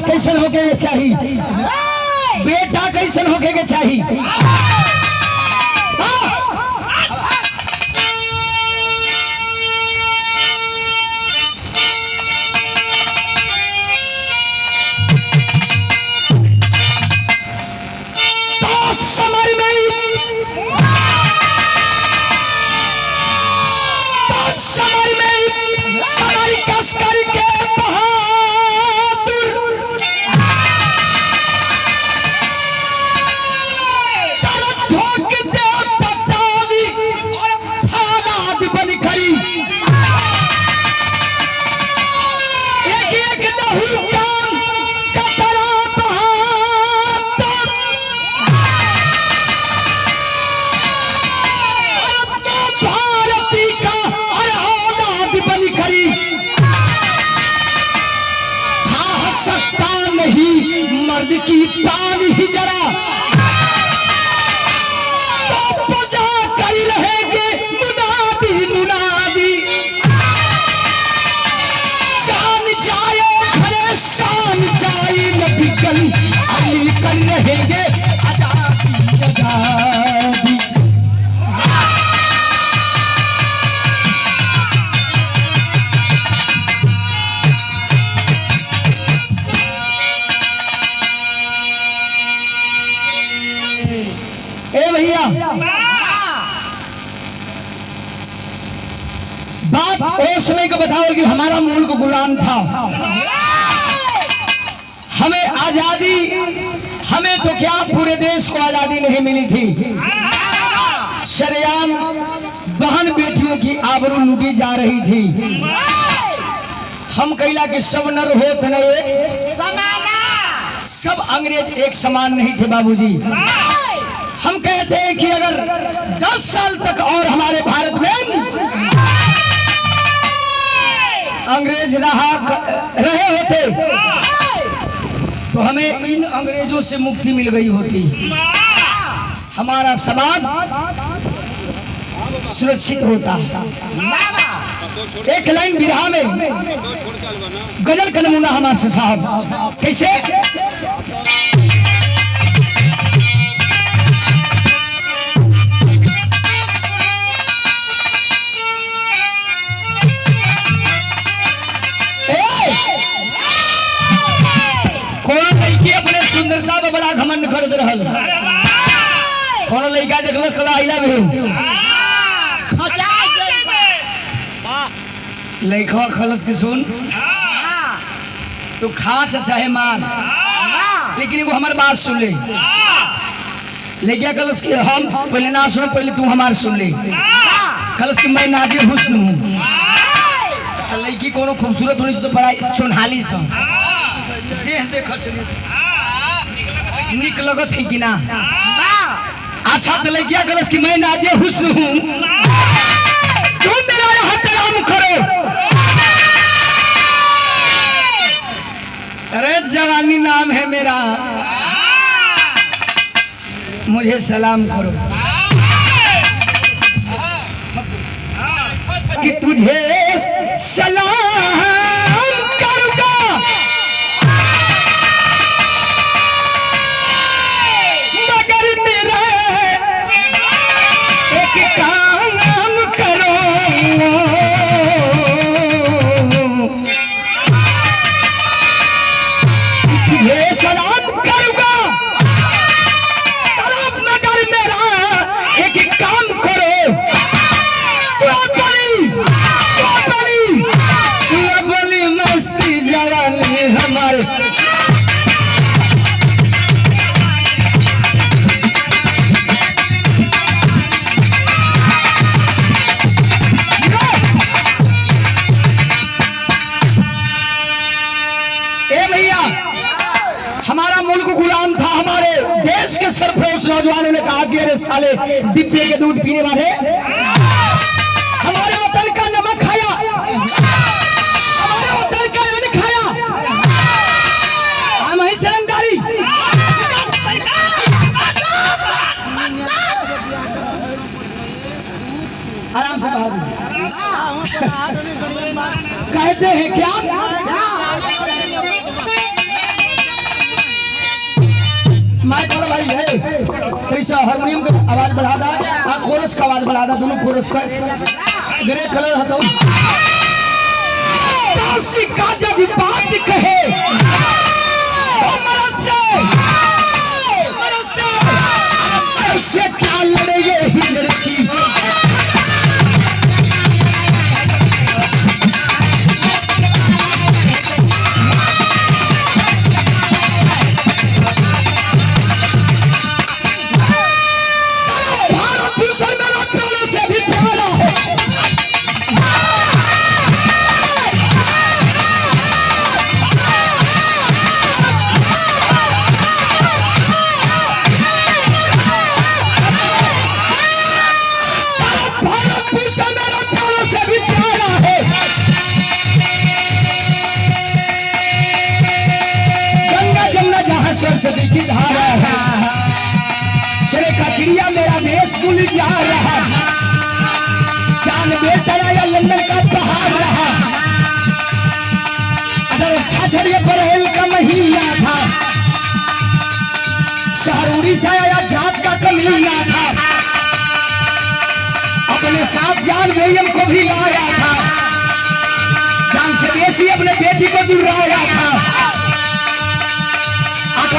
कैसन होके चाहिए, बेटा कैसन होके के चाहिए। की तान ही जरा तो जा कर रहेंगे मुनादी मुनादी, शान जाए खरे शान जाए नबी कल अली कर रहेंगे आजादी आजादी। बात उस समय को बताओ कि हमारा मुल्क गुलाम था, हमें आजादी, हमें तो क्या पूरे देश को आजादी नहीं मिली थी। शरेआम बहन बेटियों की आबरू लूटी जा रही थी। हम कैला के सब नर होत नहीं, सब अंग्रेज एक समान नहीं थे बाबूजी। हम कहते हैं कि अगर 10 साल तक और हमारे भारत में अंग्रेज रहे होते तो हमें इन अंग्रेजों से मुक्ति मिल गई होती, हमारा समाज सुरक्षित होता। एक लाइन बिरहा में गजल का नमूना हमारे साहब कैसे सुंदरता में बड़ा घमंड कर दे रहल। कोनो लड़का देखल कला आइला भी लड़का खलस के सुन तो खाच चाहे मार, लेकिन एगो हमार बात सुन ले। लड़का कलस के हम पहले ना सुन, पहले तू हमार सुन ले। कलस के मैं नाजिर हुस्न हूँ। लड़की कोनो खूबसूरत होनी तो बड़ा चुनहाली सा देह देखल चली निक लगत है कि ना। अच्छा तो लड़किया कलस की मैं नाजिर हुस्न हूँ, तुम मेरा एहतराम करो। अरे जवानी नाम है मेरा, मुझे सलाम करो कि तुझे सलाम नौजवानों ने कहा कि अरे साले डिब्बे के दूध पीने वाले हमारे वतन का नमक खाया, हमारे वतन का अन्न खाया, हम ही शर्मदारी। आराम से कहते हैं क्या माइक वाला भाई है तेरी सा हारमोनियम का आवाज बढ़ा दा और कोरस का आवाज बढ़ा दा दोनों कोरस का ग्रे कलर हतो काशी का जज बात कहे से क्या लड़े ये ही लड़की सरस्वती की धारा है श्री कचरिया मेरा देश भूल जा रहा जान बेटा या लंदन का पहाड़ रहा अगर छाछड़िया बरहेल का महीना था शहर उड़ीसा या जात का कमीना था अपने साथ जान बेगम को भी लाया था जान से बेसी अपने बेटी को दुर्राया था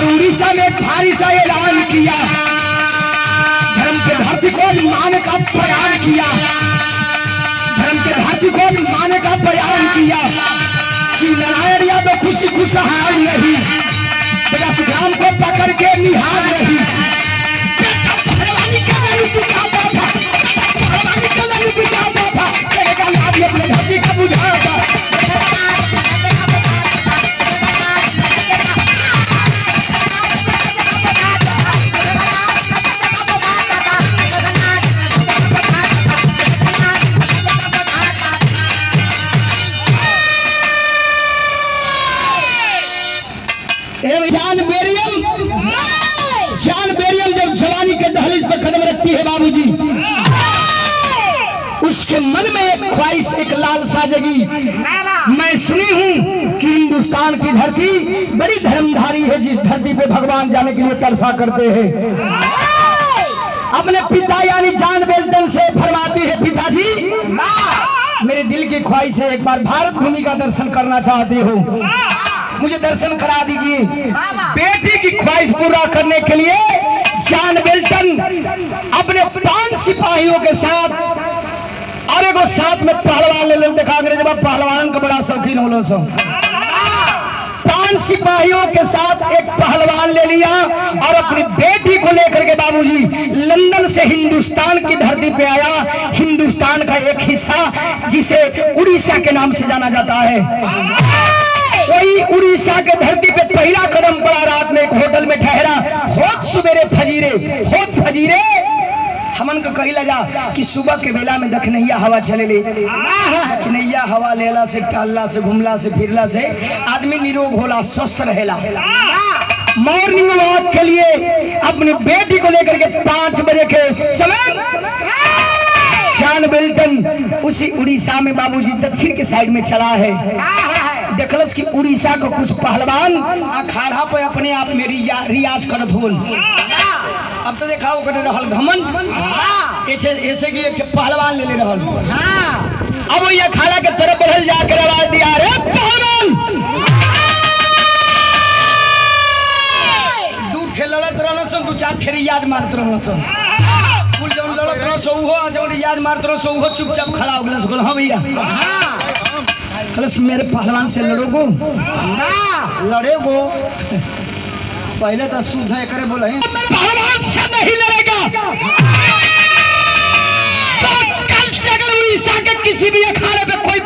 उड़ीसा में भारी सा ऐलान किया धर्म के धरती को मान का बयान किया धर्म के धरती को मान का बयान किया श्री नारायण यादव खुशी खुशहाल रही बेटा सुग्राम को पकड़ के निहार रही अपने धरती का बुझा था जान बेरियम जब जवानी के दहलीज पर कदम रखती है बाबूजी उसके मन में एक ख्वाहिश एक लालसा जगी मैं सुनी हूँ कि हिंदुस्तान की धरती बड़ी धर्मधारी है जिस धरती पे भगवान जाने के लिए तरसा करते हैं अपने पिता यानी जॉन बेल्टन से फरमाती है पिताजी मेरे दिल की ख्वाहिश है एक बार भारत भूमि का दर्शन करना चाहती हूँ मुझे दर्शन करा दीजिए बेटी की ख्वाहिश पूरा करने के लिए जॉन बेल्टन अपने 5 सिपाहियों के साथ और एक साथ में पहलवान ले देखा अंग्रेज पहलवान का बड़ा शौकीन हो 5 सिपाहियों के साथ एक पहलवान ले लिया और अपनी बेटी को लेकर के बाबूजी लंदन से हिंदुस्तान की धरती पे आया हिंदुस्तान का एक हिस्सा जिसे उड़ीसा के नाम से जाना जाता है वही उड़ीसा के धरती पे पहला कदम पड़ा रात में एक होटल में ठहरा होत सवेरे फजीरे हमन को कही लगा कि सुबह के बेला में दखनैया हवा चले ले दखनैया हवा लेला से टहलला से घूमला से फिरला से आदमी निरोग होला स्वस्थ रहेला मॉर्निंग वॉक के लिए अपनी बेटी को लेकर के 5 बजे के समय जॉन बेल्टन उसी उड़ीसा में बाबूजी दक्षिण के साइड में चला है देखलस कि उड़ीसा को कुछ पहलवान अखाड़ा पे अपने आप में रियाज करत होल अब तो देखा कर रहल घमन ऐसे कि एक पहलवान ले रहल अब वो अखाड़ा के तरफ बढ़ल जाकर आवाज दिया रे पहलवान 2 ठे लड़त रहल सो 2-4 ठे रियाज मारत रहल सो कुल जौन लड़त रहल सो उहो जौन रियाज मारत रहल सो उहो चुपचाप खड़ा हो गेल सो हां भैया कलश मेरे पहलवान से लड़ोगो लड़ेगो पहले तो शुद्ध है करे बोले पहलवान से नहीं लड़ेगा तो कल से अगर उड़ीसा के किसी भी अखाड़े पे कोई